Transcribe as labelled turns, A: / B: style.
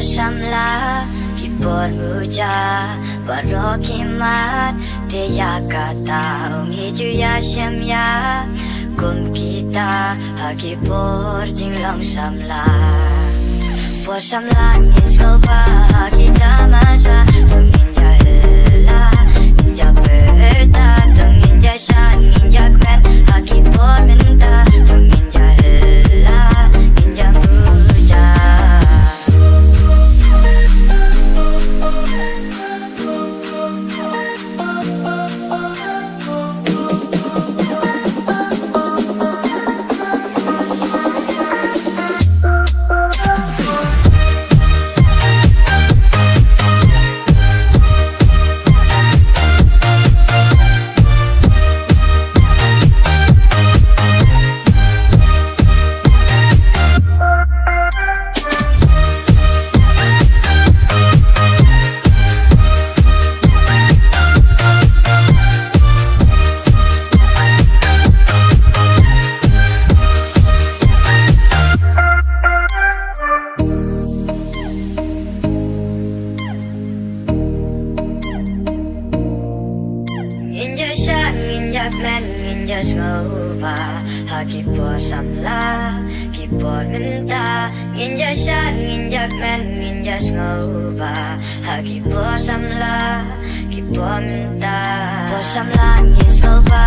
A: Samla kipor muja barokimat te yakata ungi juya shemya kum kita hakipor jinglong samla por samla ngisoba kita masa tunginja hela ninja berta tunginja shan ninja kmen hakipor minta tunginja hela ninja muja Hakipor samla, kipor minta, nginja shan, nginja men, nginja sngoba. Hakipor samla, kipor minta, por samla, ngisnoba.